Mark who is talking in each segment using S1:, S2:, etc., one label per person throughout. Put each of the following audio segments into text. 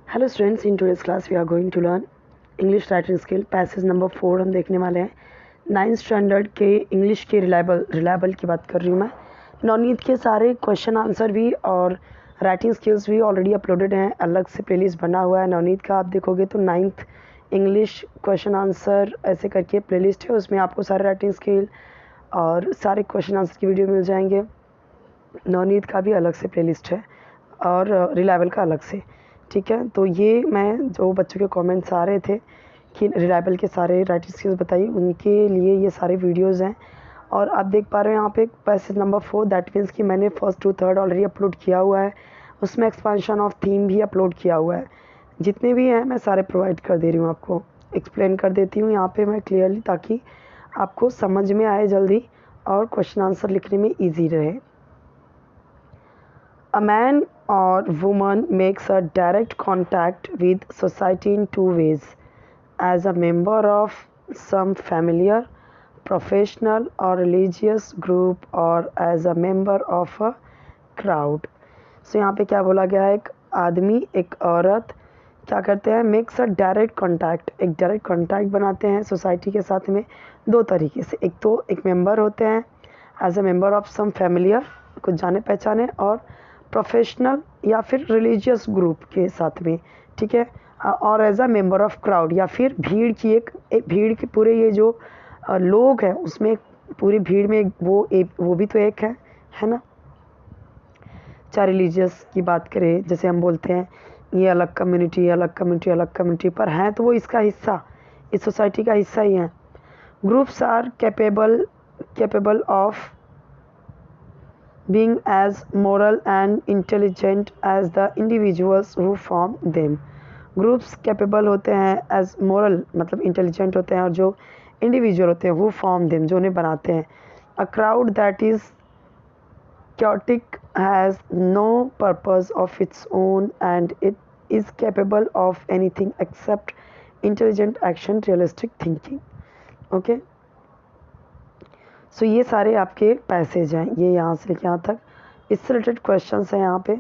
S1: Hello students, in today's class we are going to learn English writing skill passage number 4 हम देखने वाले हैं। 9th standard के English के रिलायबल की बात कर रही हूँ मैं। नवनीत के सारे क्वेश्चन आंसर भी और राइटिंग स्किल्स भी ऑलरेडी अपलोडेड हैं, अलग से प्लेलिस्ट बना हुआ है नवनीत का। आप देखोगे तो 9th इंग्लिश क्वेश्चन आंसर ऐसे करके प्लेलिस्ट है, उसमें आपको सारे राइटिंग स्किल और सारे क्वेश्चन आंसर की वीडियो मिल जाएंगे। नवनीत का भी अलग से प्लेलिस्ट है और रिलायबल का अलग से, ठीक है। तो ये मैं जो बच्चों के कमेंट्स आ रहे थे कि रिलायबल के सारे राइटिंग स्किल्स बताइए, उनके लिए ये सारे वीडियोस हैं। और आप देख पा रहे हो यहाँ पे पैसेज नंबर 4, दैट मीन्स कि मैंने first to third already upload किया हुआ है, उसमें एक्सपांशन ऑफ थीम भी अपलोड किया हुआ है। जितने भी हैं मैं सारे प्रोवाइड कर दे रही हूँ, आपको एक्सप्लेन कर देती हूँ यहाँ पे मैं क्लियरली, ताकि आपको समझ में आए जल्दी और क्वेश्चन आंसर लिखने में ईजी रहे। A man or woman makes a direct contact with society in two ways: as a member of some familiar, professional or religious group, or as a member of a crowd. So यहाँ पे क्या बोला गया है, एक आदमी एक औरत क्या करते हैं, मेक्स अ डायरेक्ट कॉन्टैक्ट, एक डायरेक्ट कॉन्टैक्ट बनाते हैं सोसाइटी के साथ में दो तरीके से। एक तो एक मेंबर होते हैं as a member of some familiar, कुछ जाने पहचाने, और प्रोफेशनल या फिर रिलीजियस ग्रुप के साथ में, ठीक है। और as a member of crowd, या फिर भीड़ की एक भीड़ के पूरे ये जो लोग हैं उसमें पूरी भीड़ में वो भी तो एक है ना। चाहे रिलीजियस की बात करें, जैसे हम बोलते हैं ये अलग कम्युनिटी अलग कम्युनिटी अलग कम्युनिटी, पर हैं तो वो इसका हिस्सा, इस सोसाइटी का हिस्सा ही है। Groups are capable of being as moral and intelligent as the individuals who form them. Groups capable होते हैं एज मोरल, मतलब इंटेलिजेंट होते हैं, और जो इंडिविजुअल होते हैं who form them, जो उन्हें बनाते हैं। A crowd that is chaotic has no purpose of its own and it is capable of anything except intelligent action, realistic thinking. Okay? सो ये सारे आपके पैसेज हैं, ये यहाँ से लेके यहाँ तक, इससे रिलेटेड क्वेश्चन हैं यहाँ पे।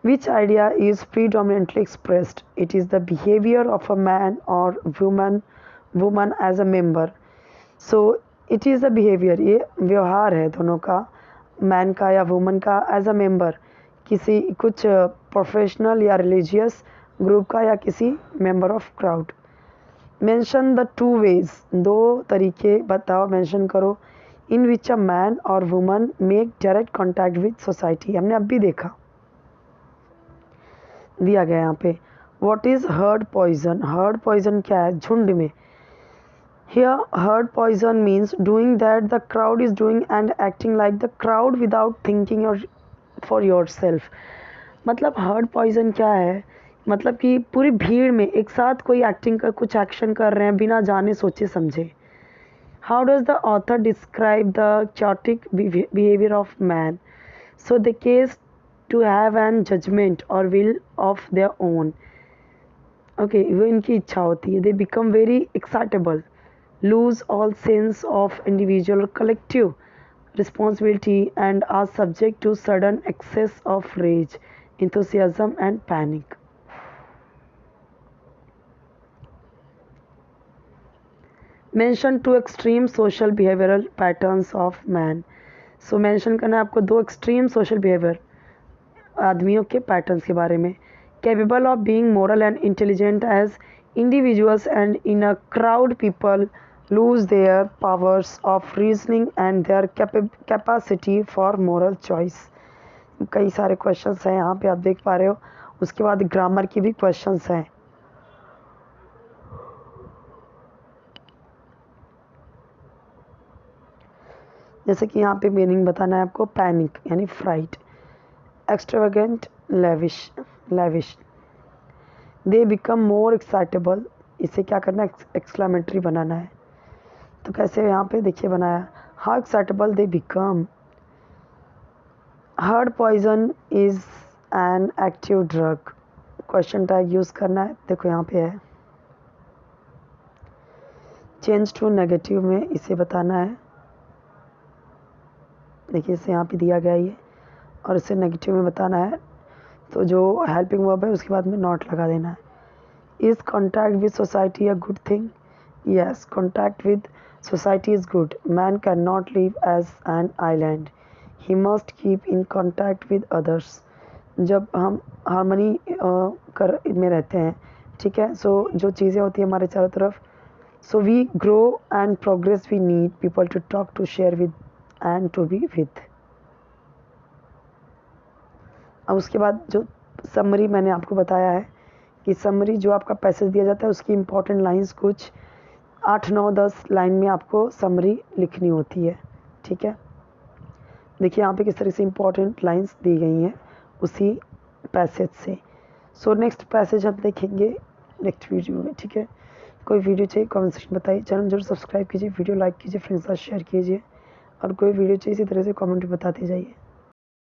S1: Which idea is predominantly expressed? It is the behaviour of a man और woman as a member. So it is the behaviour, ये व्यवहार है दोनों का, मैन का या वुमन का एज अ मेंबर, किसी कुछ प्रोफेशनल या रिलीजियस ग्रुप का या किसी member of crowd. Mention the two ways, दो तरीके बताओ, मेंशन करो, इन विच अ मैन और woman make direct contact with society. हमने अब भी देखा, दिया गया यहाँ पे। What is herd poison? Herd poison क्या है? झुंड में। Here herd poison means doing that the crowd is doing and acting like the crowd without thinking for yourself. मतलब हर्ड पॉइजन क्या है, मतलब कि पूरी भीड़ में एक साथ कोई एक्टिंग का कुछ एक्शन कर रहे हैं बिना जाने सोचे समझे। How does the author describe the chaotic behavior of man? So they case to have an judgment or will of their own. Okay, वो इनकी इच्छा होती है। They become very excitable, lose all sense of individual or collective responsibility, and are subject to sudden excess of rage, enthusiasm and panic. Mention two extreme social behavioural patterns of man. So mention करना है आपको दो extreme social behaviour आदमियों के patterns के बारे में। Capable of being moral and intelligent as individuals and in a crowd people lose their powers of reasoning and their capacity for moral choice. कई सारे क्वेश्चंस हैं यहाँ पे, आप देख पा रहे हो। उसके बाद ग्रामर की भी क्वेश्चंस हैं। जैसे कि यहाँ पे मीनिंग बताना है आपको। पैनिक यानी fright, extravagant, lavish. They become more excitable, इसे क्या करना है, एक्सक्लामेटरी बनाना है। तो कैसे यहाँ पे देखिए बनाया, how excitable they become. Herd poison is an active drug, question tag use करना है, देखो यहाँ पे है। चेंज टू नेगेटिव में इसे बताना है, देखिए इसे यहाँ पे दिया गया ये, और इसे नेगेटिव में बताना है। तो जो हेल्पिंग वर्ब है उसके बाद में नॉट लगा देना है। Is contact with society a good thing? Yes, contact with society is good. Man can not live as an island, he must keep in contact with others. जब हम हारमनी कर में रहते हैं, ठीक है, सो जो चीज़ें होती हैं हमारे चारों तरफ, so we grow and progress, we need people to talk, to share with and to be with. अब उसके बाद जो समरी मैंने आपको बताया है कि समरी जो आपका पैसेज दिया जाता है उसकी इम्पॉर्टेंट लाइंस कुछ 8, 9, 10 लाइन में आपको समरी लिखनी होती है, ठीक है। देखिए यहाँ पे किस तरह से इम्पॉर्टेंट लाइंस दी गई हैं उसी पैसेज से। सो नेक्स्ट पैसेज हम देखेंगे नेक्स्ट वीडियो में, ठीक है। कोई वीडियो चाहिए कमेंट सेक्शन बताइए, चैनल जरूर सब्सक्राइब कीजिए, वीडियो लाइक कीजिए, फ्रेंड्स के साथ शेयर कीजिए, और कोई वीडियो चाहिए इसी तरह से कमेंट में बताते जाइए।